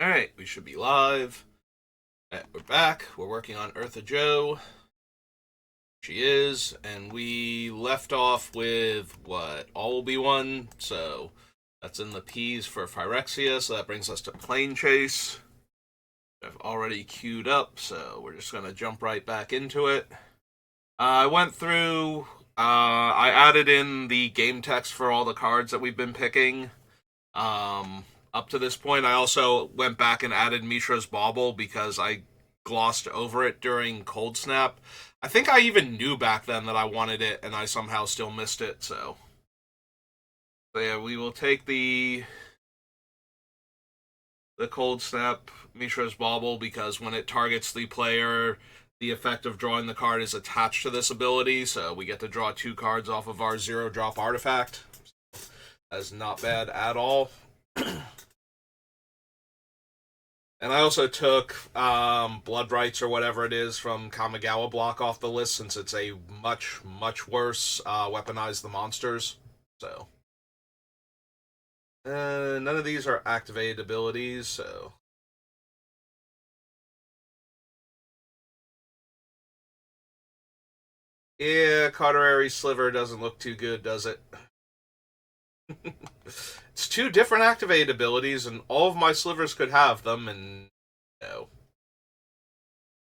Alright, we should be live. Alright, we're back. We're working on Ertha Joe. She is, and we left off with what? All will be one. So that's in the P's for Phyrexia, so that brings us to Plane Chase. I've already queued up, so we're just gonna jump right back into it. I went through. I added in the game text for all the cards that we've been picking. Up to this point, I also went back and added Mishra's Bauble because I glossed over it during Cold Snap. I think I even knew back then that I wanted it, and I somehow still missed it. So yeah, we will take the Cold Snap Mishra's Bauble because when it targets the player, the effect of drawing the card is attached to this ability, so we get to draw 2 cards off of our 0-drop artifact. That's not bad at all. And I also took Blood Rights or whatever it is from Kamigawa block off the list since it's a much, much worse Weaponize the Monsters. So. None of these are activated abilities, so. Yeah, Cauterary Sliver doesn't look too good, does it? It's 2 different activated abilities, and all of my slivers could have them, and no.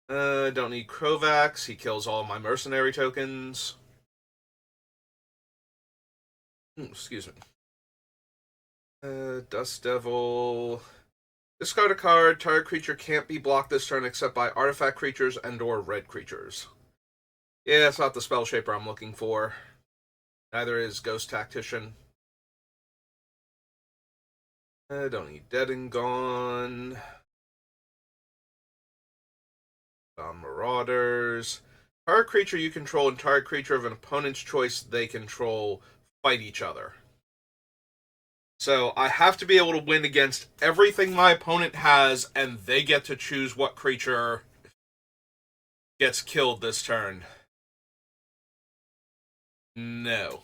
Don't need Krovax. He kills all my mercenary tokens. Excuse me. Dust Devil. Discard a card. Target creature can't be blocked this turn except by artifact creatures and/or red creatures. Yeah, it's not the spell shaper I'm looking for. Neither is Ghost Tactician. Don't need Dead and Gone. Marauders. Target creature you control and target creature of an opponent's choice they control fight each other. So I have to be able to win against everything my opponent has, and they get to choose what creature gets killed this turn. No.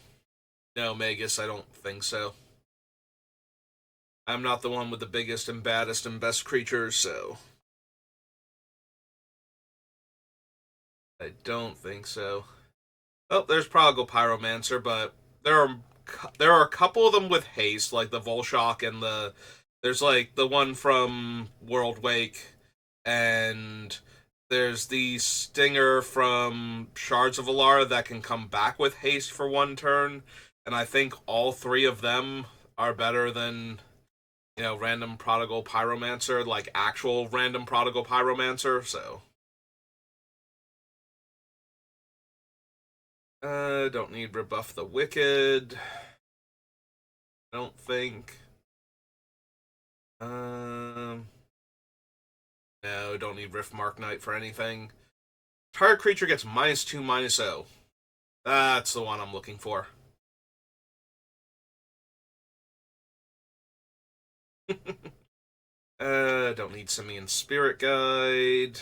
No, Magus, I don't think so. I'm not the one with the biggest and baddest and best creatures, so. I don't think so. Oh, there's Prodigal Pyromancer, but there are a couple of them with haste, like the Volshock and there's like the one from World Wake, and there's the Stinger from Shards of Alara that can come back with haste for 1 turn, and I think all 3 of them are better than random Prodigal Pyromancer, like actual random Prodigal Pyromancer. So don't need Rebuff the Wicked. Don't think. No, don't need Rift Mark Knight for anything. Target creature gets -2/-0. That's the one I'm looking for. Don't need Simian Spirit Guide.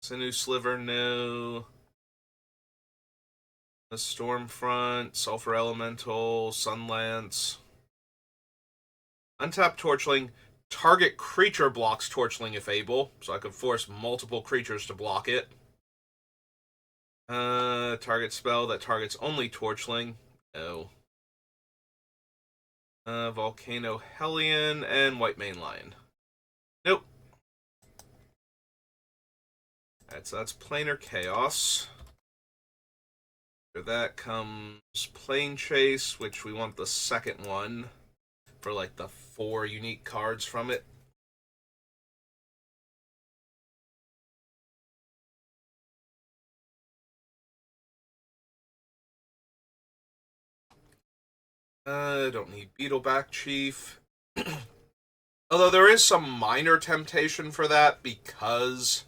Sinu Sliver, no. The Stormfront, Sulfur Elemental, Sunlance. Untap Torchling. Target creature blocks Torchling if able, so I could force multiple creatures to block it. Target spell that targets only Torchling. No. Volcano Hellion and White Mane Lion. Nope. Alright, so that's Planar Chaos. After that comes Plane Chase, which we want the second one for like the 4 unique cards from it. Don't need Beetleback Chief. Although there is some minor temptation for that because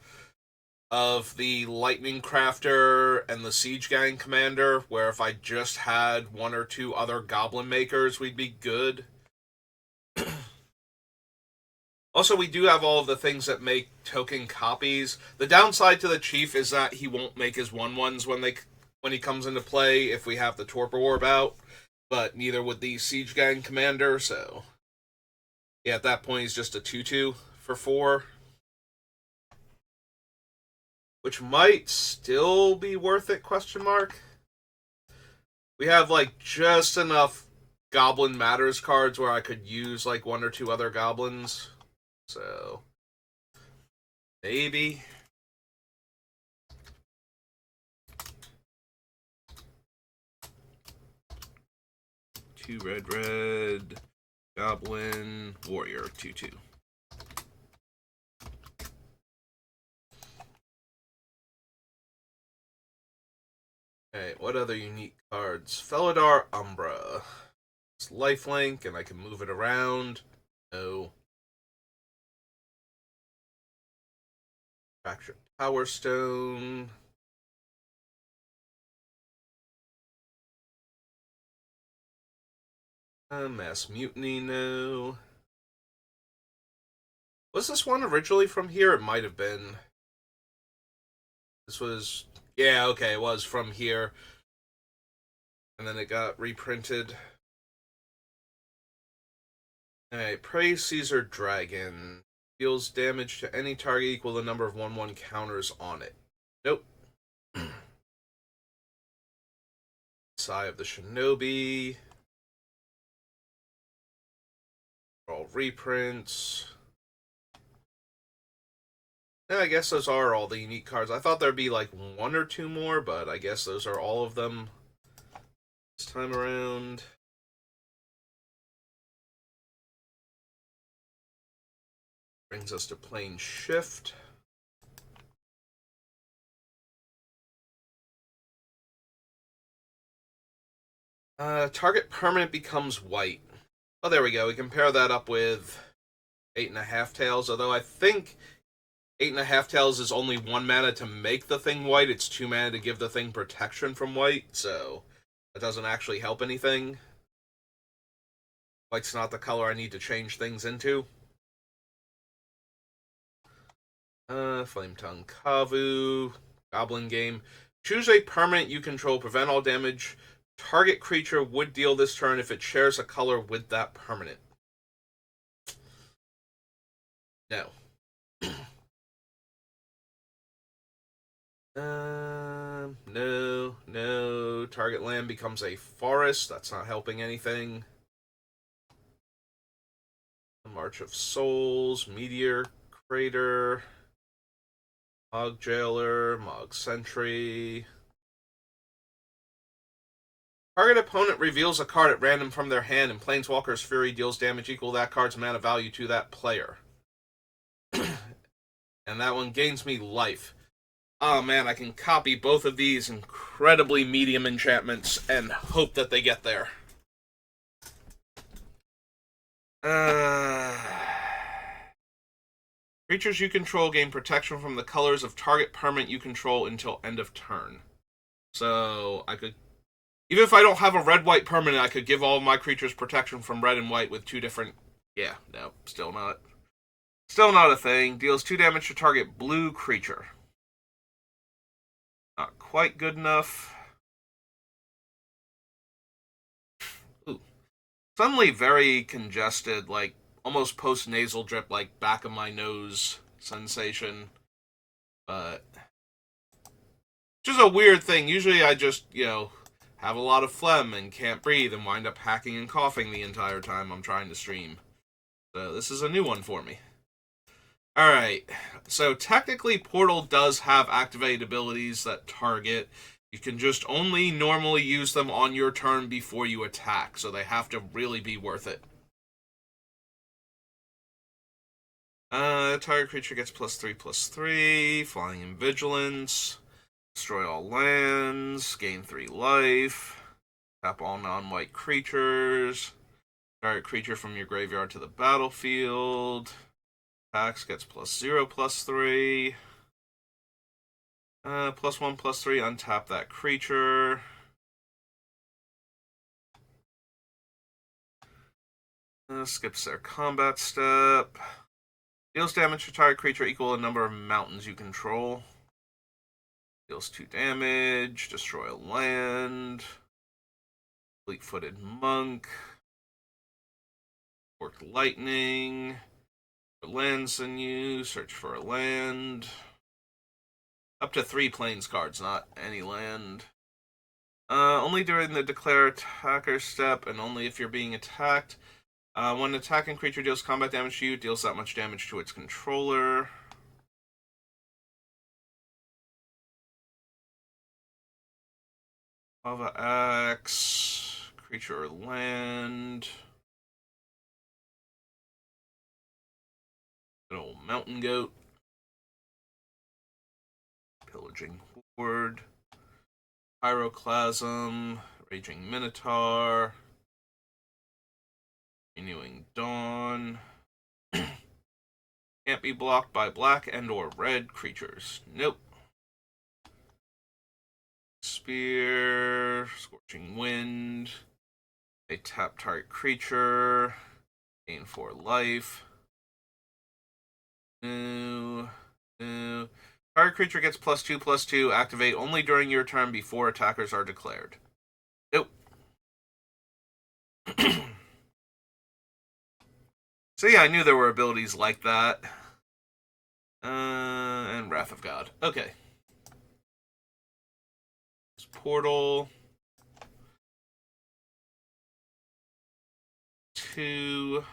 of the Lightning Crafter and the Siege Gang Commander, where if I just had 1 or 2 other Goblin Makers, we'd be good. Also, we do have all of the things that make token copies. The downside to the Chief is that he won't make his 1/1s when he comes into play if we have the Torpor Orb out, but neither would the Siege Gang Commander, so yeah, at that point he's just a 2/2 for 4, which might still be worth it, question mark. We have, like, just enough Goblin Matters cards where I could use, like, 1 or 2 other goblins. So, maybe. Two red, Goblin, Warrior, 2/2. Okay, what other unique cards? Felidar Umbra. It's lifelink, and I can move it around. No. Fractured Power Stone. Mass Mutiny, no. Was this one originally from here? It might have been. This was... Yeah, okay, it was from here. And then it got reprinted. Alright, Praise Caesar Dragon. Deals damage to any target equal to the number of 1/1 counters on it. Nope. Sigh of the Shinobi. All reprints. Yeah, I guess those are all the unique cards. I thought there'd be like 1 or 2 more, but I guess those are all of them this time around. Brings us to Plane Shift. Target permanent becomes white. Oh, there we go. We compare that up with 8.5 Tails, although I think 8.5 Tails is only 1 mana to make the thing white. It's 2 mana to give the thing protection from white, so that doesn't actually help anything. White's not the color I need to change things into. Flame Tongue Kavu. Goblin Game. Choose a permanent you control. Prevent all damage target creature would deal this turn if it shares a color with that permanent. No. No. Target land becomes a forest. That's not helping anything. March of Souls, Meteor Crater, Mog Jailer, Mog Sentry. Target opponent reveals a card at random from their hand, and Planeswalker's Fury deals damage equal to that card's mana value to that player. And that one gains me life. Oh man, I can copy both of these incredibly medium enchantments and hope that they get there. Creatures you control gain protection from the colors of target permanent you control until end of turn. So I could, even if I don't have a red-white permanent, I could give all of my creatures protection from red and white with 2 different... Yeah, no, still not. Still not a thing. Deals 2 damage to target blue creature. Not quite good enough. Ooh. Suddenly very congested, like almost post-nasal drip, like back of my nose sensation. But just a weird thing. Usually I just, have a lot of phlegm and can't breathe and wind up hacking and coughing the entire time I'm trying to stream. So this is a new one for me. Alright, so technically Portal does have activated abilities that target. You can just only normally use them on your turn before you attack, so they have to really be worth it. Target creature gets +3/+3, Flying and Vigilance, destroy all lands, gain 3 life, tap all non-white creatures, target creature from your graveyard to the battlefield, attacks gets +0/+3, +1/+3, untap that creature. Skips their combat step. Deals damage to target creature equal to the number of mountains you control. Deals 2 damage. Destroy a land. Fleet-footed monk. Forked lightning. Lands in you, search for a land. Up to 3 plains cards, not any land. Only during the declare attacker step, and only if you're being attacked. When an attacking creature deals combat damage to you, it deals that much damage to its controller. Lava Axe, creature or land. Good old Mountain Goat. Pillaging Horde. Pyroclasm. Raging Minotaur. Renewing Dawn. Can't be blocked by black and or red creatures. Nope. Spear. Scorching Wind. A tap target creature. Gain 4 life. No. Target creature gets +2/+2. Activate only during your turn before attackers are declared. Nope. So yeah, I knew there were abilities like that. And Wrath of God. Okay. Portal. 2.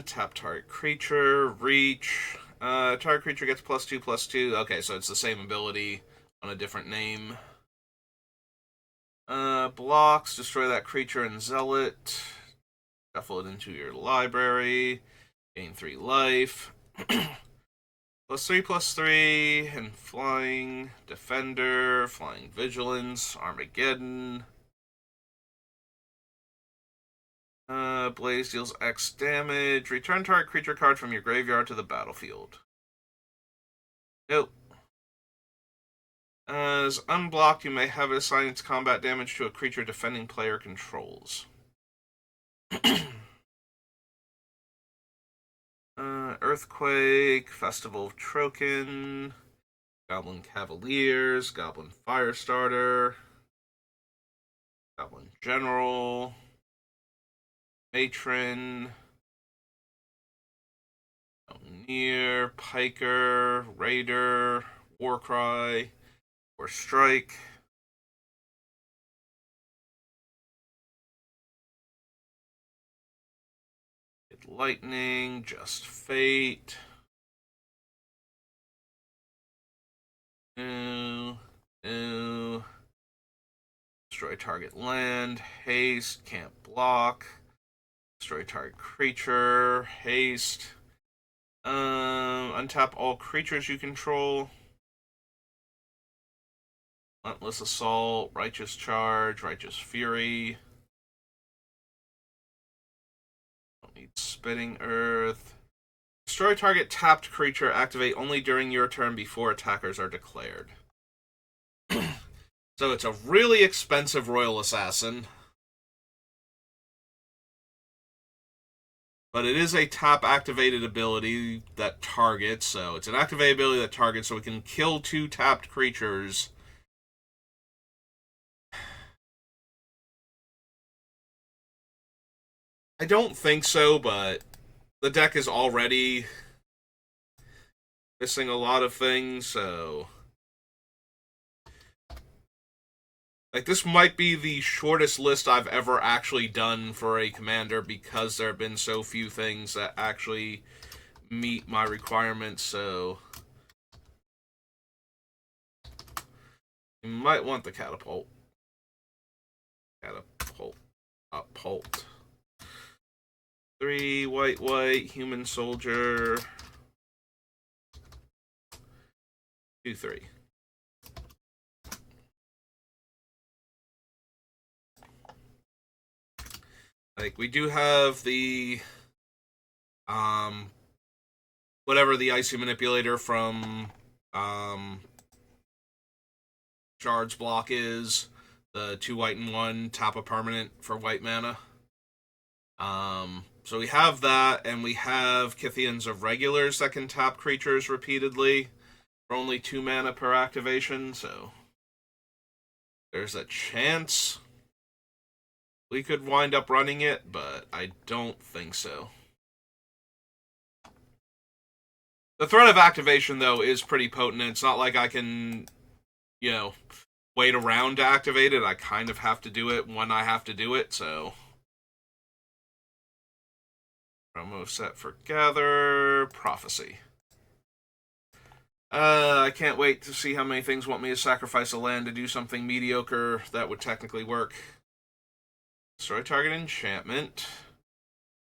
Tap target creature. Reach. Target creature gets +2/+2. Okay, so it's the same ability on a different name. Blocks. Destroy that creature and Zealot. Shuffle it into your library. Gain 3 life. +3/+3. And flying. Defender. Flying Vigilance. Armageddon. Blaze deals X damage. Return target creature card from your graveyard to the battlefield. Nope. As unblocked, you may have it assign its combat damage to a creature defending player controls. Earthquake, Festival of Trokin, Goblin Cavaliers, Goblin Firestarter, Goblin General, Matron, Mountaineer, Piker, Raider, Warcry, or Strike. Lightning, Just Fate. Destroy target land. Haste, can't block. Destroy target creature. Haste. Untap all creatures you control. Relentless Assault, Righteous Charge, Righteous Fury. Don't need Spitting Earth. Destroy target tapped creature. Activate only during your turn before attackers are declared. So it's a really expensive Royal Assassin. But it is a tap activated ability that targets. So it's an activated ability that targets, so we can kill 2 tapped creatures. I don't think so, but the deck is already missing a lot of things, so like this might be the shortest list I've ever actually done for a commander because there have been so few things that actually meet my requirements, so you might want the catapult. Catapult. 3 white, human soldier. 2/3. Like, we do have the whatever the icy manipulator from Shard's block is, the 2 white and 1 tap a permanent for white mana. So we have that, and we have Kythians of Regulars that can tap creatures repeatedly for only 2 mana per activation, so There's a chance we could wind up running it, but I don't think so. The threat of activation, though, is pretty potent. It's not like I can, wait around to activate it. I kind of have to do it when I have to do it, so. Promo set for Gather. Prophecy. I can't wait to see how many things want me to sacrifice a land to do something mediocre that would technically work. Destroy target enchantment.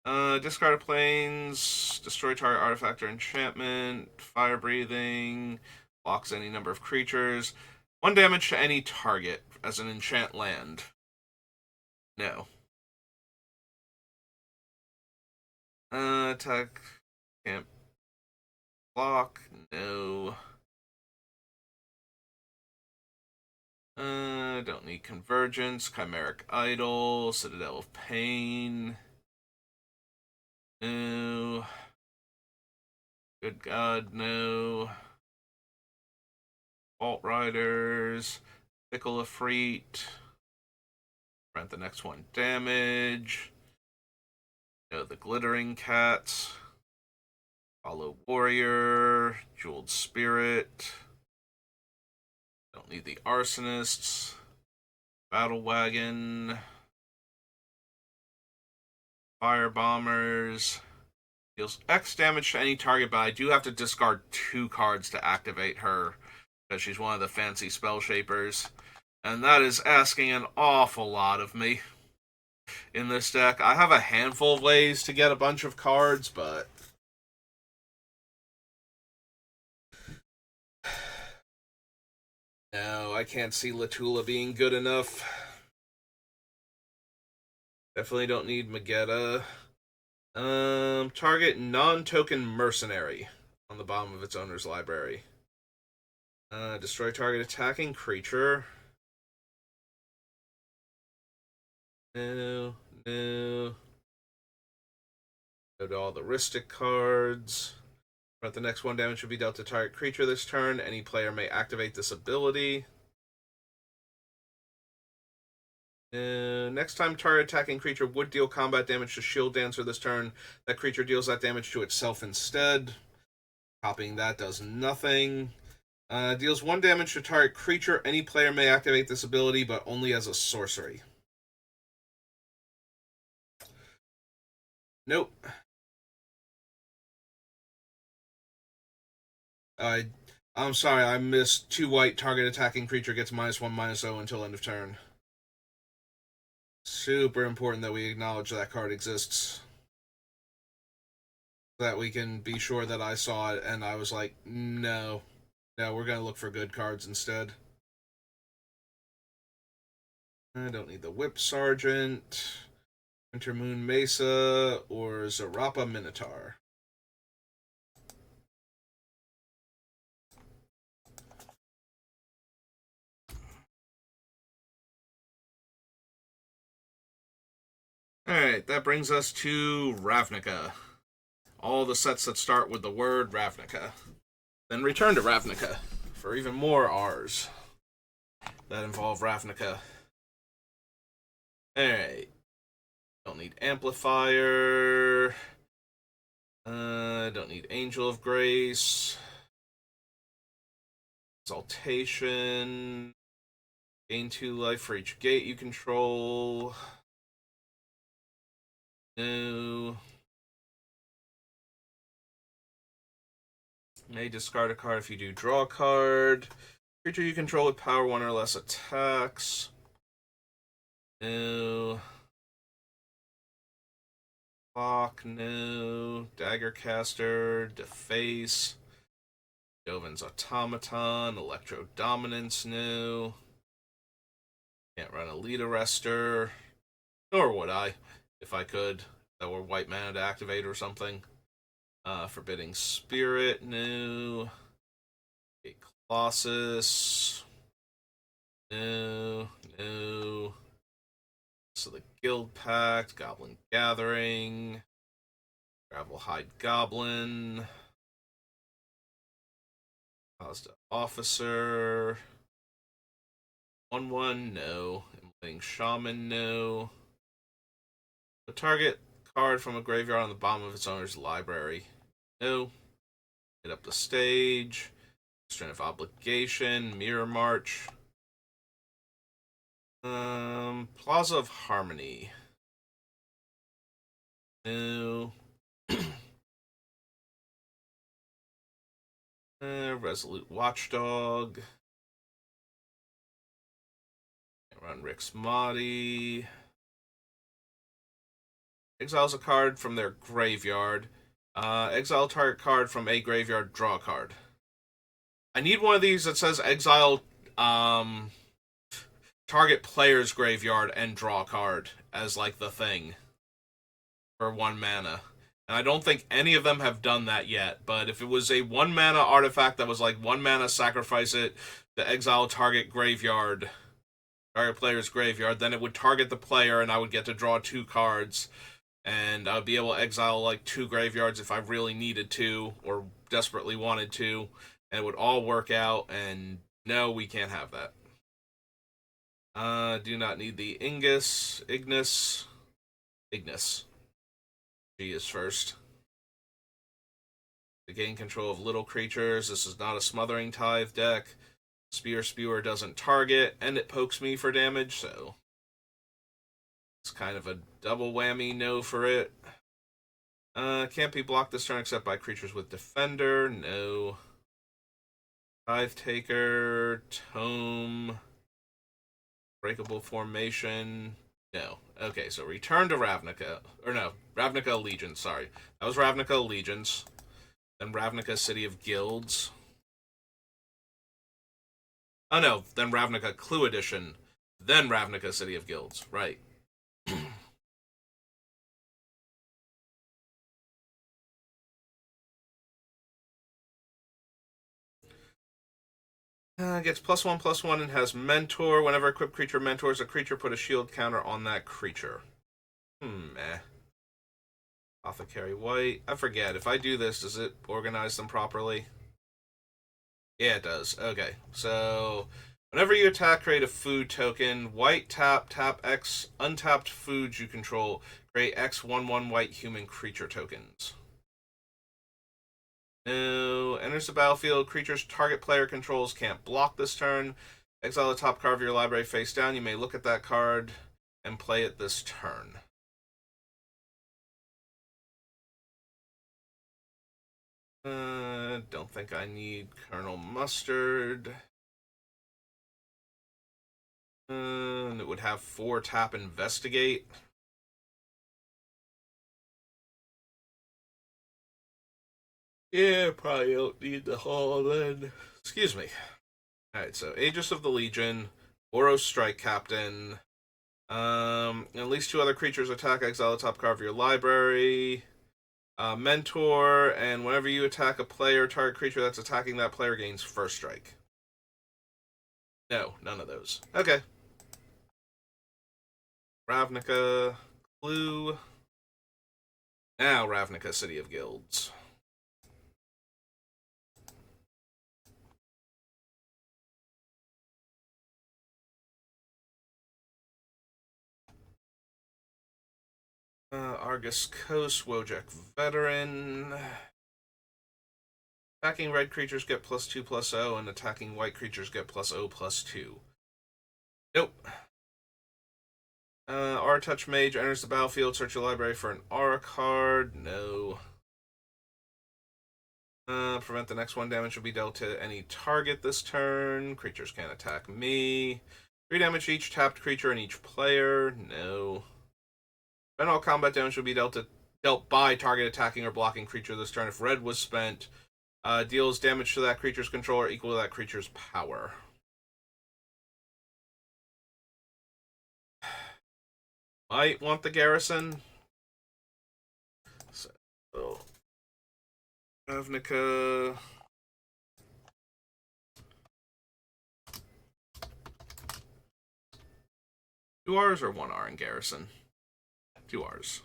Discard planes. Destroy target artifact or enchantment. Fire breathing. Blocks any number of creatures. 1 damage to any target as an enchant land. No. Attack. Can't block. No. Don't need Convergence, Chimeric Idol, Citadel of Pain. No. Good God, no. Vault Riders, Fickle Efreet. Grant the next one damage. No, the Glittering Cats. Hollow Warrior, Jeweled Spirit. Don't need the Arsonists. Battle Wagon. Fire Bombers. Deals X damage to any target, but I do have to discard 2 cards to activate her, because she's one of the fancy spell shapers. And that is asking an awful lot of me in this deck. I have a handful of ways to get a bunch of cards, but no, I can't see Latula being good enough. Definitely don't need Magetta. Target non-token mercenary on the bottom of its owner's library. Destroy target attacking creature. No. Go to all the Ristic cards. But the next 1 damage should be dealt to target creature this turn. Any player may activate this ability. Next time target attacking creature would deal combat damage to Shield Dancer this turn, that creature deals that damage to itself instead. Copying that does nothing. Deals 1 damage to target creature. Any player may activate this ability, but only as a sorcery. Nope. I'm sorry, I missed 2 white. Target attacking creature gets -1/-0 until end of turn. Super important that we acknowledge that card exists. So that we can be sure that I saw it and I was like, no. No, we're going to look for good cards instead. I don't need the Whip Sergeant, Wintermoon Mesa, or Zarapa Minotaur. Alright, that brings us to Ravnica. All the sets that start with the word Ravnica. Then return to Ravnica for even more R's that involve Ravnica. Alright. Don't need Amplifier. Don't need Angel of Grace. Exaltation. Gain 2 life for each gate you control. No. May discard a card if you do draw a card. Creature you control with power 1 or less attacks. No. Clock, no. Daggercaster, Deface. Dovin's Automaton, Electro Dominance, no. Can't run a Lead Arrester. Nor would I, if I could. That were white mana to activate or something. Forbidding Spirit, no. A Colossus. No. So the Guild Pact, Goblin Gathering, Gravelhide Goblin, Mazda Officer, 1/1, no. Immolating Shaman, no. The target card from a graveyard on the bottom of its owner's library, no. Hit up the stage. Strength of Obligation, Mirror March. Plaza of Harmony. No. Resolute Watchdog. Run Rick's Mahdi. Exiles a card from their graveyard. Exile target card from a graveyard, draw a card. I need one of these that says exile target player's graveyard and draw a card as like the thing for 1 mana. And I don't think any of them have done that yet, but if it was a 1 mana artifact that was like 1 mana, sacrifice it to exile target graveyard, target player's graveyard, then it would target the player and I would get to draw 2 cards. And I would be able to exile like 2 graveyards if I really needed to or desperately wanted to, and it would all work out. And no, we can't have that. Do not need the Ignis. She is first. To gain control of little creatures. This is not a Smothering Tithe deck. Spewer doesn't target, and it pokes me for damage, so it's kind of a double whammy no for it. Can't be blocked this turn except by creatures with Defender. No. Tithe Taker, Tome, Breakable Formation. No. Okay, so Return to Ravnica. Or no, Ravnica Allegiance, sorry. That was Ravnica Allegiance. Then Ravnica City of Guilds. Oh no, then Ravnica Clue Edition. Then Ravnica City of Guilds. Right. Gets +1/+1 and has Mentor. Whenever equipped creature mentors a creature, put a shield counter on that creature. Eh. Apothecary White. I forget. If I do this, does it organize them properly? Yeah, it does. Okay. So, whenever you attack, create a food token. White, tap X untapped foods you control. Create X 1/1 white human creature tokens. No. Enters the battlefield. Creatures target player controls can't block this turn. Exile the top card of your library face down. You may look at that card and play it this turn. Don't think I need Colonel Mustard. It would have 4 tap Investigate. Yeah, probably don't need the Hall then. Excuse me. Alright, so Aegis of the Legion, Boros Strike Captain. At least 2 other creatures attack, exile the top card of your library. Mentor, and whenever you attack a player, target creature that's attacking that player gains first strike. No, none of those. Okay. Ravnica, Clue. Now Ravnica City of Guilds. Argus Coast, Wojak Veteran. Attacking red creatures get +2/+0, and attacking white creatures get +0/+2. Nope. Aura Touch Mage enters the battlefield. Search your library for an Aura card. No. Prevent the next 1 damage will be dealt to any target this turn. Creatures can't attack me. 3 damage to each tapped creature and each player. No. Prevent all combat damage will be dealt by target attacking or blocking creature this turn. If red was spent, deals damage to that creature's controller equal to that creature's power. Might want the garrison. So, Ravnica. Two R's or 1 R in garrison? 2 R's.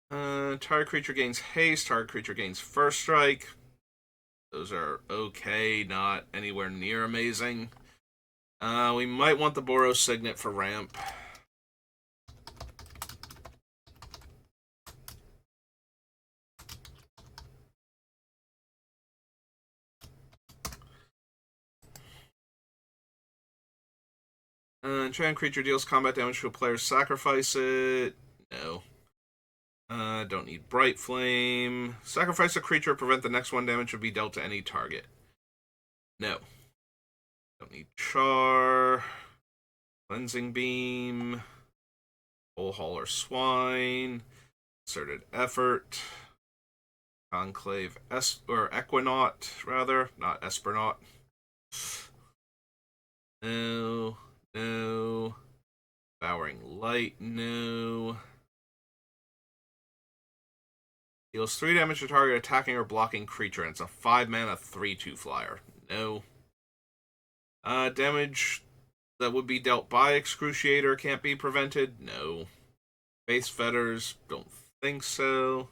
Target creature gains haste. Target creature gains first strike. Those are okay, not anywhere near amazing. We might want the Boros Signet for ramp. Enchant creature deals combat damage to a player, sacrifice it. No. Don't need Bright Flame. Sacrifice a creature, prevent the next one damage to be dealt to any target. No. Don't need Char. Cleansing Beam. Bull Hauler Swine. Concerted Effort. Conclave or Equinaut, rather. Not Espernaut. No. No. Devouring Light, no. Deals 3 damage to target attacking or blocking creature, and it's a 5 mana 3/2 flyer. No. Damage that would be dealt by Excruciator can't be prevented. No. Base Fetters, don't think so.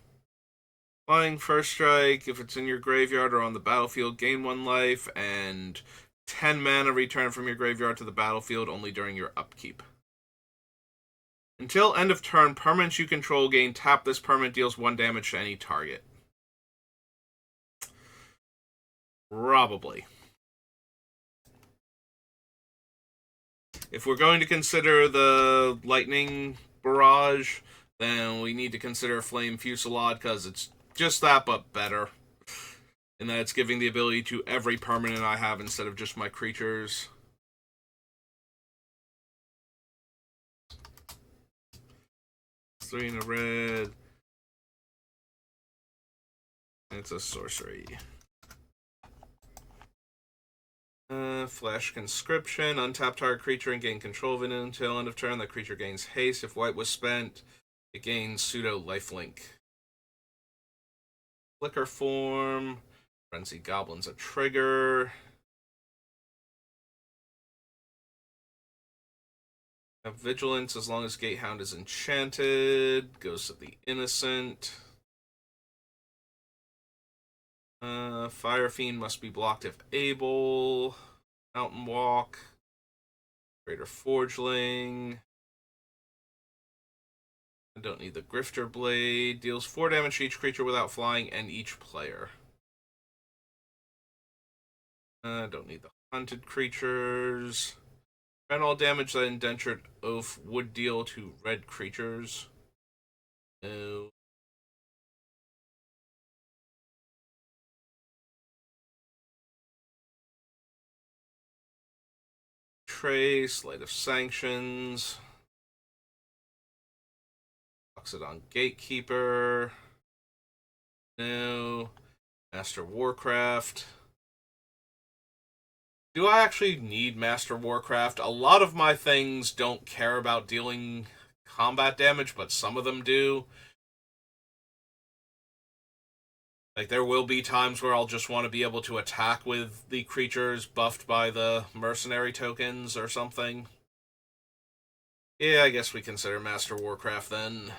Flying First Strike, if it's in your graveyard or on the battlefield, gain 1 life, and 10 mana return from your graveyard to the battlefield only during your upkeep. Until end of turn, permanents you control gain tap. This permanent deals 1 damage to any target. Probably. If we're going to consider the Lightning Barrage, then we need to consider Flame Fusillade, because it's just that, but better. And that it's giving the ability to every permanent I have instead of just my creatures. Three in a red. It's a sorcery. Flash Conscription. Untap target creature and gain control of it until end of turn. That creature gains haste. If white was spent, it gains pseudo lifelink. Flicker Form. Frenzy Goblin's a trigger. Have Vigilance as long as Gatehound is enchanted. Ghost of the Innocent. Fire Fiend must be blocked if able. Mountain Walk. Greater Forgeling. I don't need the Grifter Blade. Deals 4 damage to each creature without flying and each player. Don't need the Hunted Creatures. And all damage that Indentured Oath would deal to red creatures. No. Trace, Light of Sanctions. Oxidon Gatekeeper. No. Master Warcraft. Do I actually need Master Warcraft? A lot of my things don't care about dealing combat damage, but some of them do. Like, there will be times where I'll just want to be able to attack with the creatures buffed by the mercenary tokens or something. Yeah, I guess we consider Master Warcraft then.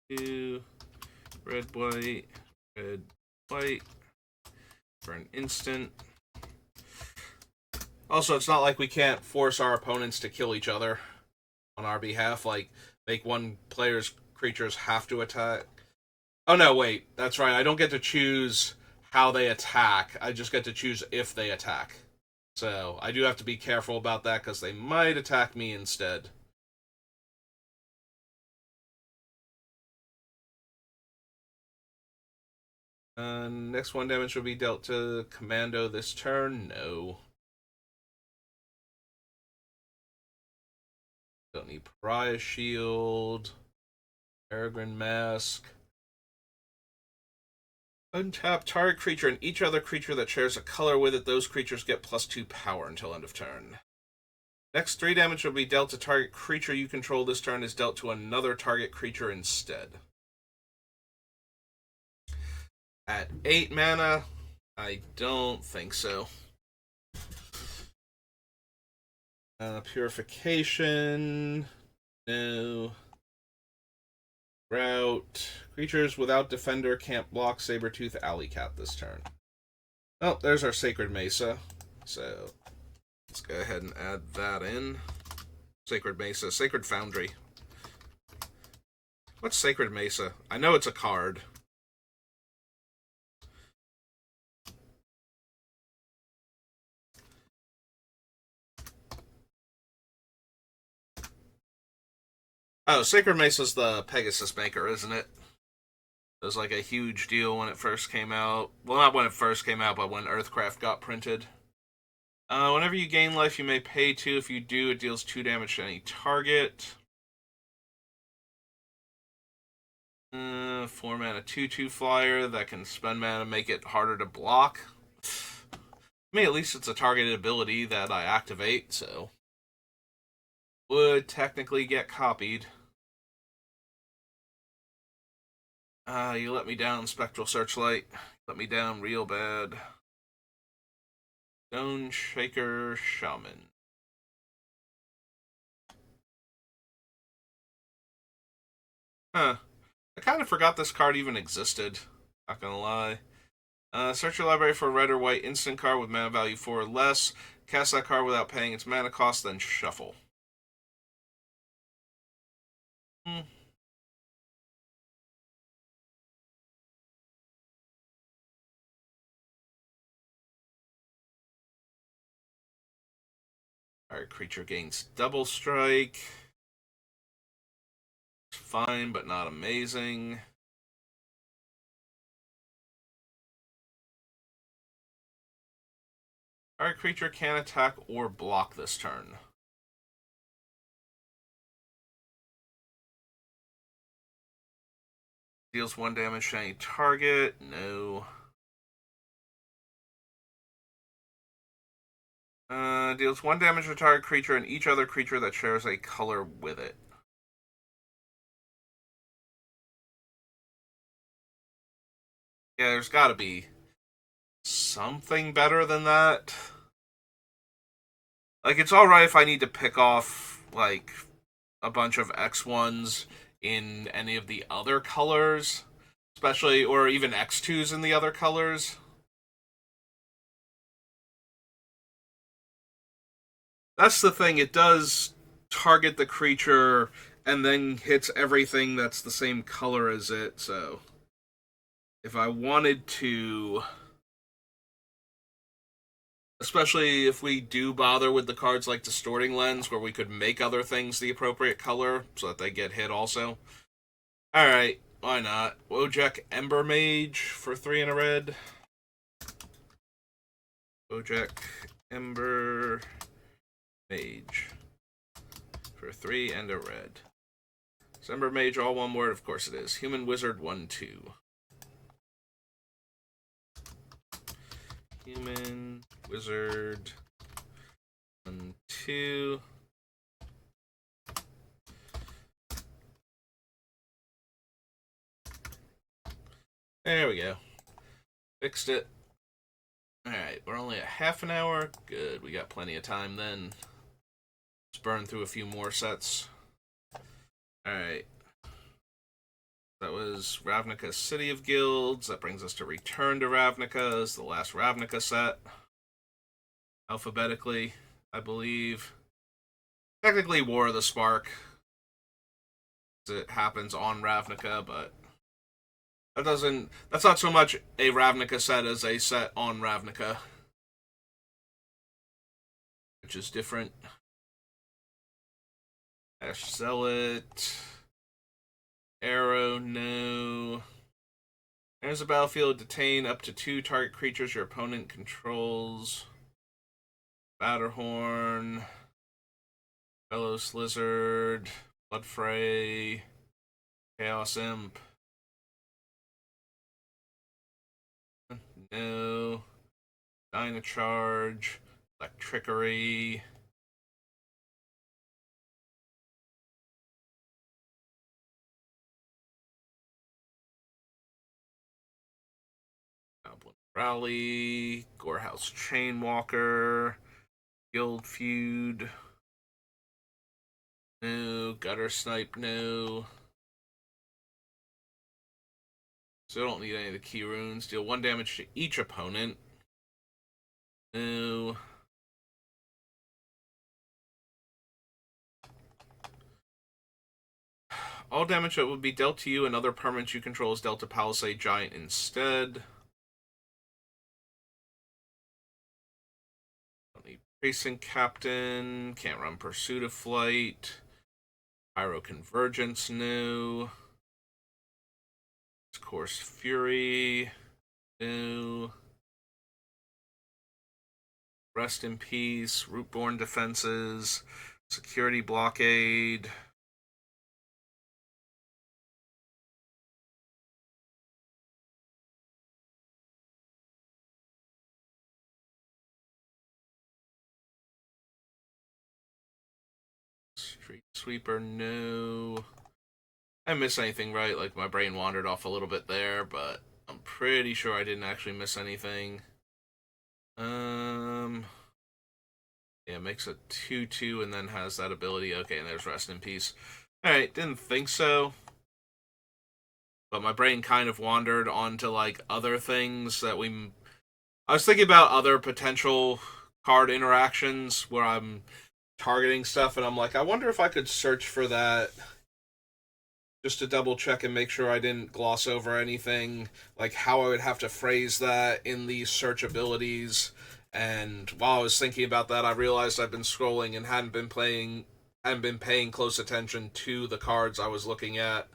Two, red, white, red, white, for an instant. Also, it's not like we can't force our opponents to kill each other on our behalf, like, make one player's creatures have to attack. Oh no, wait, that's right, I don't get to choose how they attack, I just get to choose if they attack. So, I do have to be careful about that, because they might attack me instead. Next 1 damage will be dealt to Commando this turn. No. Don't need Pariah Shield. Peregrine Mask. Untap target creature and each other creature that shares a color with it. Those creatures get +2 power until end of turn. Next 3 damage will be dealt to target creature you control this turn is dealt to another target creature instead. At 8 mana, I don't think so. Purification. No. Route. Creatures without defender can't block Sabertooth Alley Cat this turn. Oh, there's our Sacred Mesa. So let's go ahead and add that in. Sacred Mesa. Sacred Foundry. What's Sacred Mesa? I know it's a card. Oh, Sacred Mesa's the Pegasus Maker, isn't it? It was like a huge deal when it first came out. Well, not when it first came out, but when Earthcraft got printed. Whenever you gain life, you may pay 2. If you do, it deals 2 damage to any target. 4 mana 2/2 flyer that can spend mana, make it harder to block. I mean, at least it's a targeted ability that I activate, so would technically get copied. You let me down, Spectral Searchlight. Let me down real bad. Stone Shaker Shaman. Huh. I kind of forgot this card even existed. Not gonna lie. Search your library for a red or white instant card with mana value 4 or less. Cast that card without paying its mana cost, then shuffle. Alright, creature gains double strike. Fine, but not amazing. Alright, creature can attack or block this turn. Deals 1 damage to any target. No. Deals 1 damage to target creature and each other creature that shares a color with it. Yeah, there's gotta be something better than that. Like, it's alright if I need to pick off, like, a bunch of X1s in any of the other colors. Especially, or even X2s in the other colors. That's the thing, it does target the creature and then hits everything that's the same color as it, so if I wanted to, especially if we do bother with the cards like Distorting Lens, where we could make other things the appropriate color so that they get hit also. Alright, why not? Wojek Ember Mage for 3 and a red. Wojek Ember Mage for 3 and a red. Is Ember Mage all one word? Of course it is. Human Wizard 1/2. Human Wizard 1/2. There we go. Fixed it. Alright, we're only at half an hour. Good, we got plenty of time then. Let's burn through a few more sets. Alright. That was Ravnica City of Guilds. That brings us to Return to Ravnica as the last Ravnica set. Alphabetically, I believe. Technically War of the Spark. It happens on Ravnica, but that's not so much a Ravnica set as a set on Ravnica, which is different. Ash Zealot. Arrow, no. There's a battlefield. Detain up to 2 target creatures your opponent controls. Batterhorn. Bellows Lizard. Bloodfray. Chaos Imp. No. Dynacharge. Electrickery. Goblin Rally. Gorehouse Chainwalker. Guild Feud. No. Gutter Snipe, no. Still don't need any of the key runes. Deal 1 damage to each opponent. No. All damage that would be dealt to you and other permanents you control is dealt to Palisade Giant instead. Don't need Racing Captain. Can't run Pursuit of Flight. Pyro Convergence new. Course Fury new. Rest in Peace. Rootborn Defenses. Security Blockade. Street Sweeper, no. I miss anything, right? Like, my brain wandered off a little bit there, but I'm pretty sure I didn't actually miss anything. Yeah, makes a 2/2 and then has that ability. Okay, and there's Rest in Peace. Alright, didn't think so. But my brain kind of wandered onto, like, other things that we... I was thinking about other potential card interactions where I'm targeting stuff, and I'm like, I wonder if I could search for that just to double check and make sure I didn't gloss over anything, like how I would have to phrase that in these search abilities. And while I was thinking about that, I realized I've been scrolling and hadn't been paying close attention to the cards I was looking at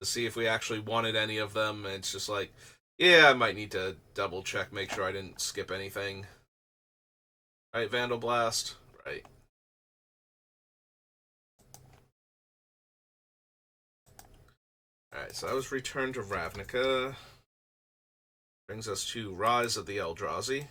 to see if we actually wanted any of them. And it's just like, yeah, I might need to double check, make sure I didn't skip anything. Right, Vandal Blast? Right. Alright, so that was Return to Ravnica. Brings us to Rise of the Eldrazi.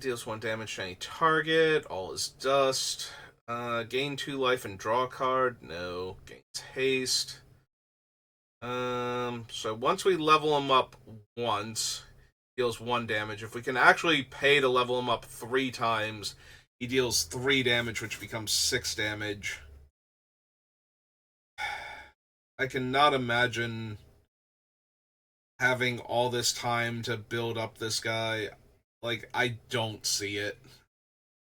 Deals 1 damage to any target. All is dust. Gain 2 life and draw a card. No. Gains haste. So once we level him up once, deals 1 damage. If we can actually pay to level him up 3 times, he deals 3 damage, which becomes 6 damage. I cannot imagine having all this time to build up this guy. Like, I don't see it.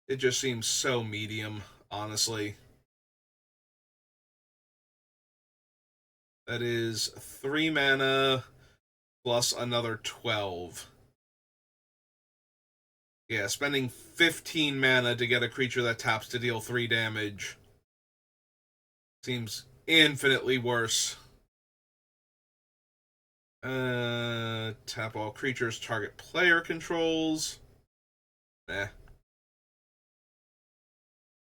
It just seems so medium, honestly. That is 3 mana plus another 12. Yeah, spending 15 mana to get a creature that taps to deal 3 damage seems infinitely worse. Tap all creatures target player controls. Eh.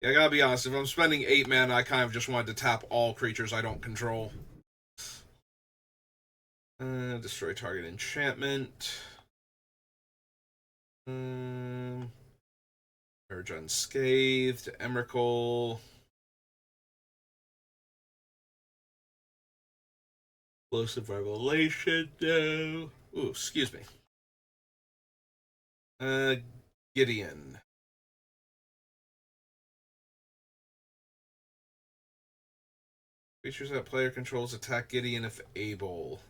Yeah, I gotta be honest, if I'm spending 8 mana, I kind of just wanted to tap all creatures I don't control. Destroy target enchantment. Urge Unscathed, Emrakul. Explosive Revelation, no. Ooh, excuse me. Gideon. Creatures that player controls attack Gideon if able.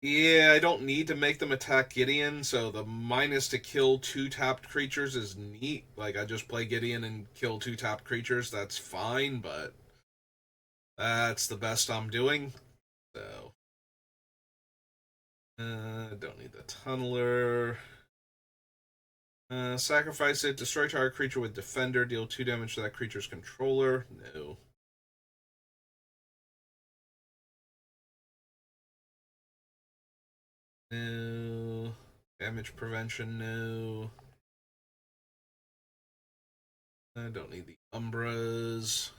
Yeah, I don't need to make them attack Gideon, so the minus to kill 2 tapped creatures is neat. Like, I just play Gideon and kill 2 tapped creatures, that's fine, but that's the best I'm doing. So, don't need the Tunneler. Sacrifice it, destroy target creature with Defender, deal 2 damage to that creature's controller. No. No. Damage prevention, no. I don't need the Umbras.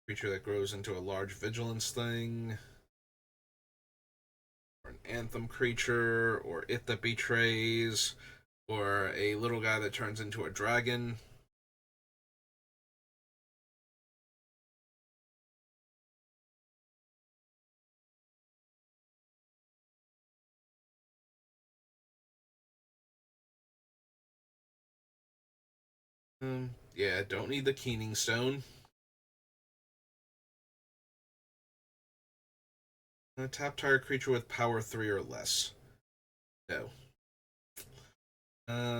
Creature that grows into a large vigilance thing. Or an Anthem creature, or It That Betrays, or a little guy that turns into a dragon. Yeah, don't need the Keening Stone. Tap target creature with power 3 or less. No.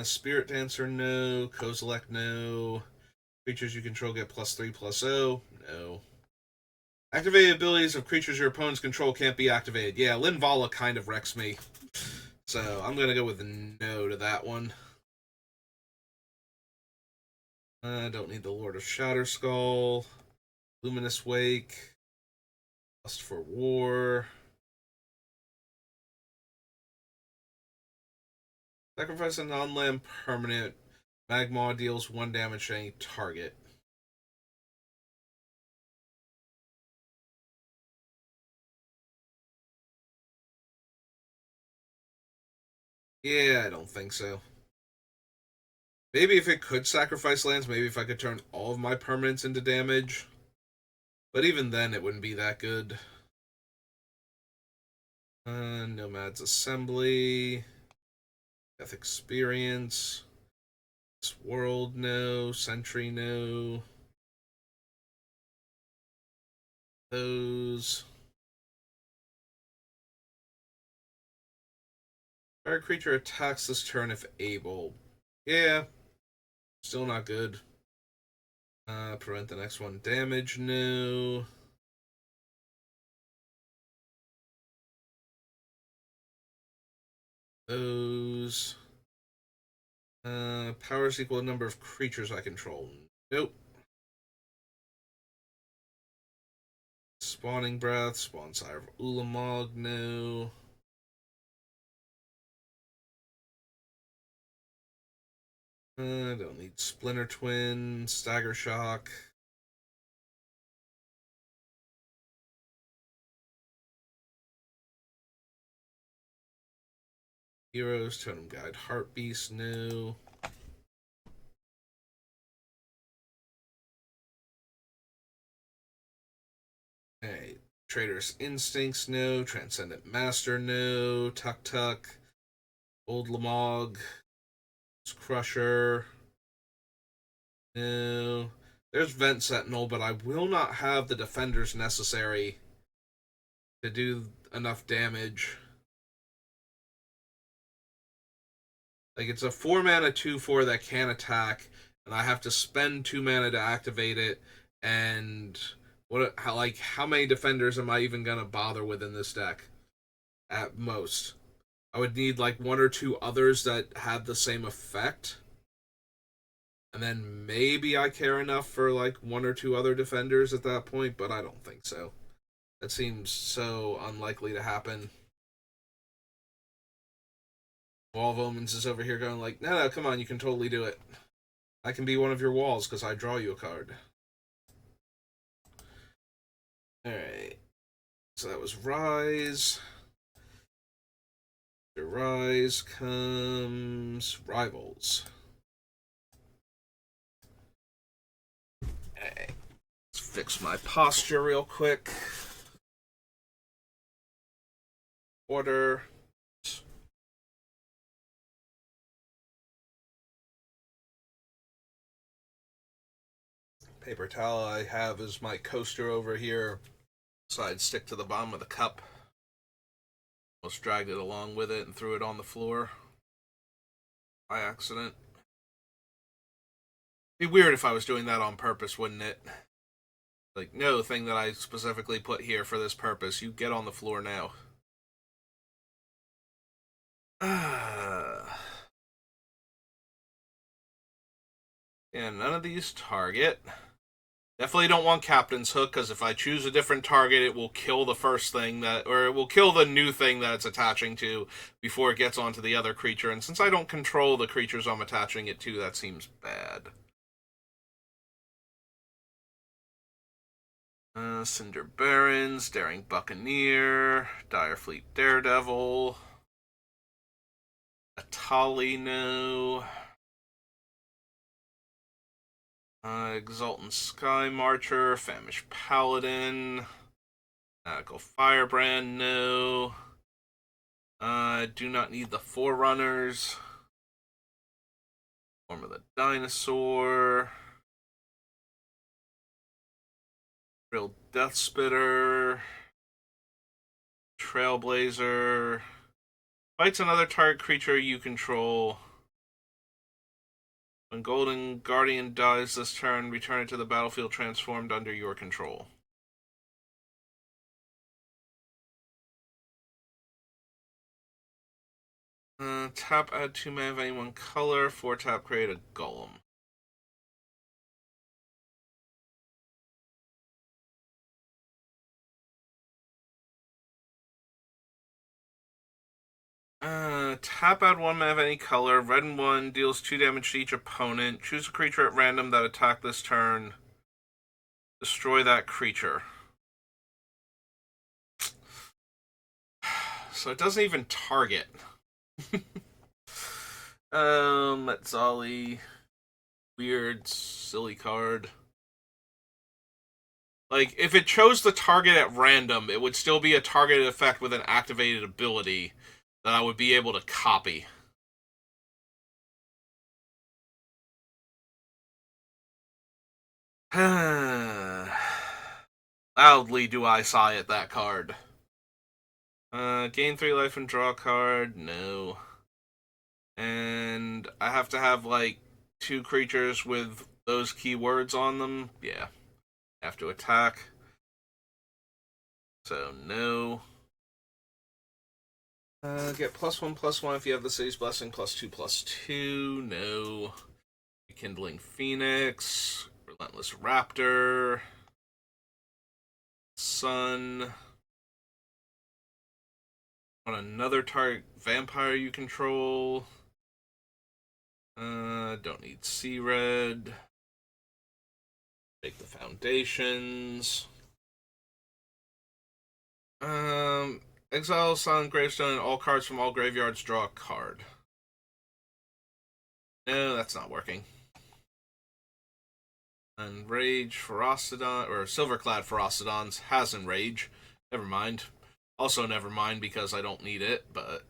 Spirit Dancer, no. Kozilek, no. Creatures you control get +3/+0. No. Activated abilities of creatures your opponents control can't be activated. Yeah, Linvala kind of wrecks me. So I'm going to go with a no to that one. I don't need the Lord of Shatterskull. Luminous Wake. Lust for War. Sacrifice a non-land permanent. Magma deals 1 damage to any target. Yeah, I don't think so. Maybe if it could sacrifice lands, maybe if I could turn all of my permanents into damage. But even then, it wouldn't be that good. Nomad's Assembly. Death Experience. This World, no. Sentry, no. Those. Target creature attacks this turn if able. Yeah, still not good. Prevent the next one. Damage, no. Those. Powers equal the number of creatures I control. Nope. Spawning Breath, Spawn Sire of Ulamog, no. I don't need Splinter Twin, Stagger Shock. Heroes, Totem Guide, Heart Beast, no. Hey, Traitorous Instincts, no. Transcendent Master, no. Tuk Tuk, Old Lamog, Crusher, no. There's Vent Sentinel, but I will not have the defenders necessary to do enough damage. Like, it's a 4 mana 2/4 that can attack, and I have to spend 2 mana to activate it. And how many defenders am I even gonna bother with in this deck? At most, I would need like 1 or 2 others that had the same effect, and then maybe I care enough for like 1 or 2 other defenders at that point. But I don't think so. That seems so unlikely to happen. Wall of Omens is over here going like, no, come on, you can totally do it. I can be one of your walls because I draw you a card. Alright. So that was Rise. After Rise comes Rivals. Okay. Let's fix my posture real quick. Order. Paper towel I have is my coaster over here, so I'd stick to the bottom of the cup. Almost dragged it along with it and threw it on the floor by accident. It'd be weird if I was doing that on purpose, wouldn't it? Like, no, thing that I specifically put here for this purpose, you get on the floor now. Yeah, none of these target. Definitely don't want Captain's Hook, because if I choose a different target, it will kill the first thing or it will kill the new thing that it's attaching to before it gets onto the other creature. And since I don't control the creatures I'm attaching it to, that seems bad. Cinder Barons, Daring Buccaneer, Direfleet Daredevil, Atali, no. Exultant Sky Marcher, Famished Paladin, Magical Firebrand, no. Do not need the Forerunners. Form of the Dinosaur. Real Death Spitter. Trailblazer. Fights another target creature you control. When Golden Guardian dies this turn, return it to the battlefield transformed under your control. Tap, add 2 mana of any one color. 4 tap, create a golem. Tap, add 1 mana of any color. Red and 1 deals 2 damage to each opponent. Choose a creature at random that attack this turn. Destroy that creature. So it doesn't even target. Metzali. Weird, silly card. Like, if it chose the target at random, it would still be a targeted effect with an activated ability that I would be able to copy. Loudly do I sigh at that card. Gain 3 life and draw a card? No. And I have to have, like, 2 creatures with those keywords on them? Yeah. Have to attack. So, no. Get +1/+1 if you have the City's Blessing, +2/+2. No. Kindling Phoenix. Relentless Raptor. Sun. On another target vampire you control. Don't need Sea Red. Take the foundations. Exile Silent Gravestone and all cards from all graveyards draw a card. No, that's not working. Enrage Ferocodon, or Silverclad Ferocodons has Enrage. Never mind. Also never mind because I don't need it, but...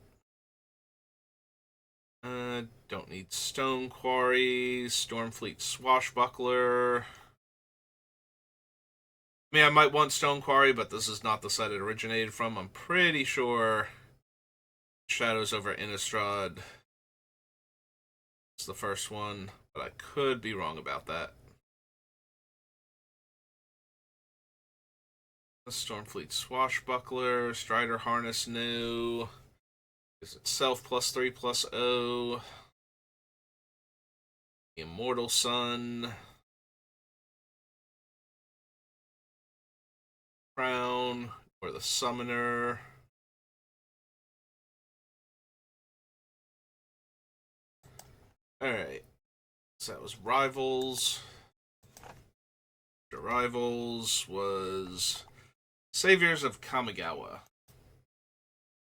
don't need Stone Quarry, Stormfleet Swashbuckler. I mean, I might want Stone Quarry, but this is not the set it originated from. I'm pretty sure Shadows over Innistrad is the first one, but I could be wrong about that. Stormfleet Swashbuckler, Strider Harness, no. Is itself +3/+0. Immortal Sun. Crown, or the Summoner. Alright. So that was Rivals. Rivals was Saviors of Kamigawa.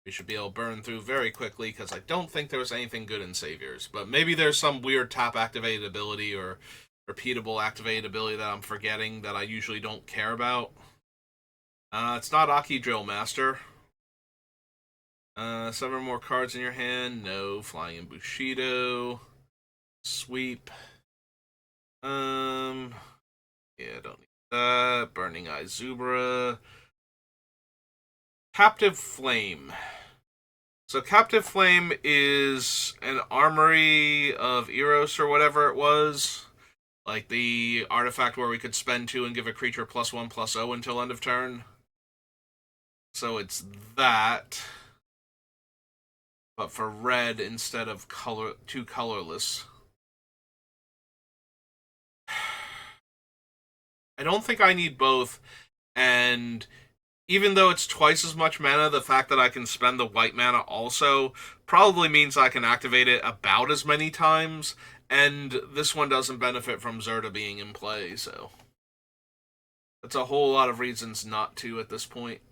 We should be able to burn through very quickly because I don't think there was anything good in Saviors. But maybe there's some weird tap activated ability or repeatable activated ability that I'm forgetting that I usually don't care about. It's not Aki Drill Master. 7 more cards in your hand. No. Flying in Bushido. Sweep. Yeah, don't need that. Burning Eye Zubra. Captive Flame. So Captive Flame is an armory of Eros or whatever it was. Like the artifact where we could spend 2 and give a creature +1/+0 until end of turn. So it's that. But for red instead of 2 colorless. I don't think I need both, and even though it's twice as much mana, the fact that I can spend the white mana also probably means I can activate it about as many times, and this one doesn't benefit from Zerta being in play, so that's a whole lot of reasons not to at this point.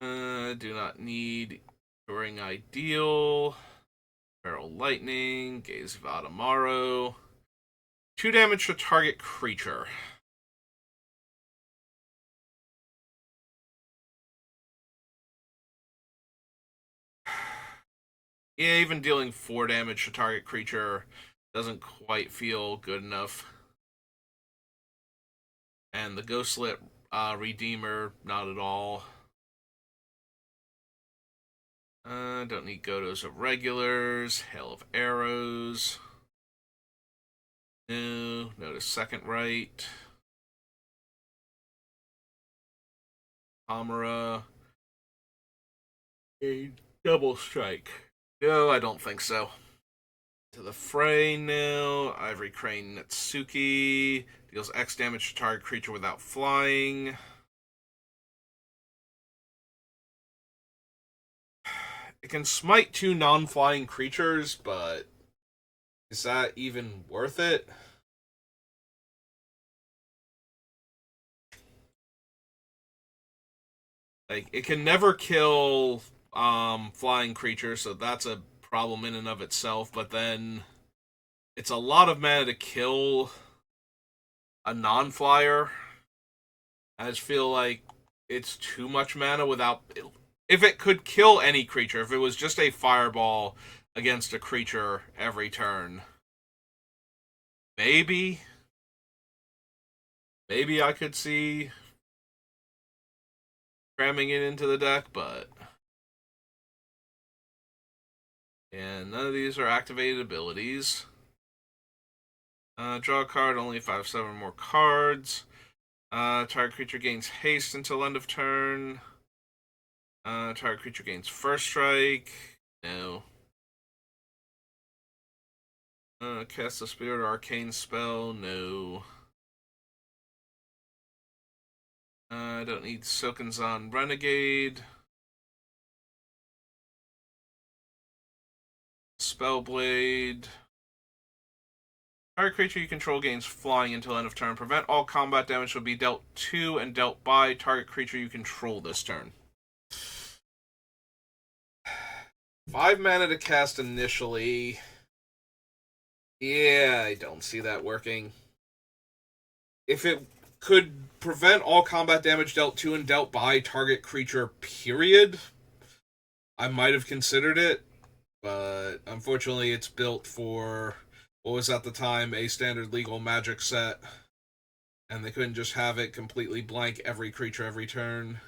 Do not need During Ideal, Feral Lightning, Gaze of Adamaro. 2 damage to target creature. Yeah, even dealing 4 damage to target creature doesn't quite feel good enough. And the Ghostlit Redeemer, not at all. Don't need Godos of regulars. Hail of arrows. No. Notice second right. Amara. A double strike. No, I don't think so. To the fray now. Ivory Crane Natsuki. Deals X damage to target creature without flying. It can smite 2 non-flying creatures, but is that even worth it? Like, it can never kill flying creatures, so that's a problem in and of itself. But then it's a lot of mana to kill a non-flyer. I just feel like it's too much mana without. If it could kill any creature, if it was just a fireball against a creature every turn, maybe, maybe I could see cramming it into the deck, but and none of these are activated abilities. Draw a card, only 5/7 more cards. Target creature gains haste until end of turn. Target creature gains first strike. No. Cast a spirit or arcane spell. No. I don't need Silkenzon Renegade. Spellblade. Target creature you control gains flying until end of turn. Prevent all combat damage will be dealt to and dealt by target creature you control this turn. 5 mana to cast initially. Yeah, I don't see that working. If it could prevent all combat damage dealt to and dealt by target creature, period, I might have considered it. But unfortunately, it's built for what was at the time a standard legal magic set, and they couldn't just have it completely blank every creature every turn.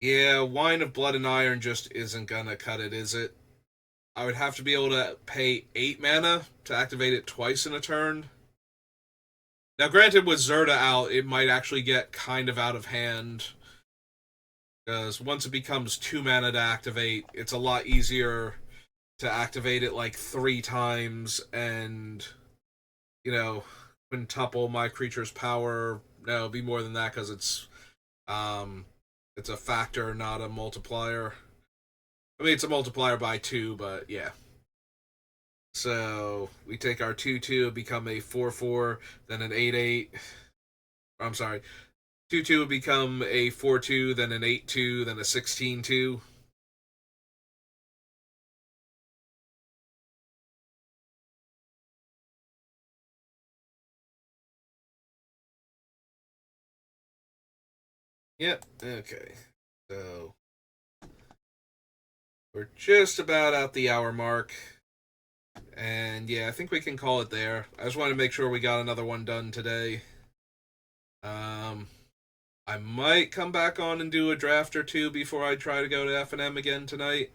Yeah, Wine of Blood and Iron just isn't gonna cut it, is it? I would have to be able to pay 8 mana to activate it twice in a turn. Now, granted, with Zerta out, it might actually get kind of out of hand. Because once it becomes 2 mana to activate, it's a lot easier to activate it like 3 times and, you know, quintuple my creature's power. No, it'll be more than that because it's a factor, not a multiplier. I mean, it's a multiplier by 2, but yeah. So we take our 2/2, become a 4/4, then an 8/8. I'm sorry, 2/2 would become a 4/2, then an 8/2, then a 16/2. Yep. Okay. So we're just about at the hour mark. And yeah, I think we can call it there. I just wanted to make sure we got another one done today. Um, I might come back on and do a draft or two before I try to go to F&M again tonight.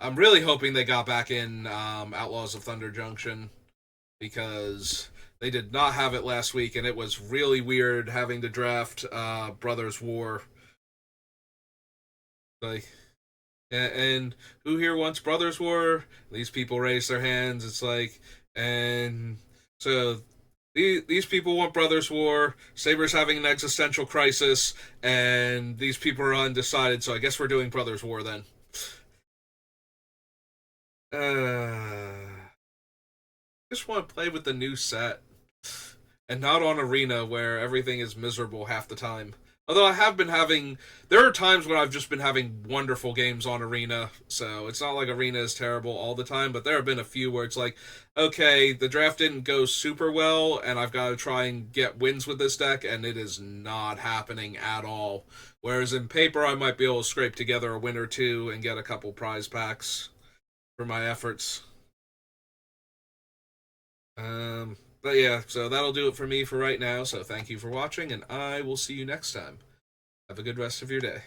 I'm really hoping they got back in Outlaws of Thunder Junction because they did not have it last week, and it was really weird having to draft Brothers War. Like, and who here wants Brothers War? These people raise their hands. It's like, and so these people want Brothers War. Saber's having an existential crisis, and these people are undecided. So I guess we're doing Brothers War then. Just want to play with the new set, and not on Arena where everything is miserable half the time. Although I have been having, there are times when I've just been having wonderful games on Arena, so it's not like Arena is terrible all the time, but there have been a few where it's like, okay, the draft didn't go super well, and I've got to try and get wins with this deck, and it is not happening at all. Whereas in paper, I might be able to scrape together a win or two and get a couple prize packs for my efforts. But yeah, so that'll do it for me for right now, so thank you for watching, and I will see you next time. Have a good rest of your day.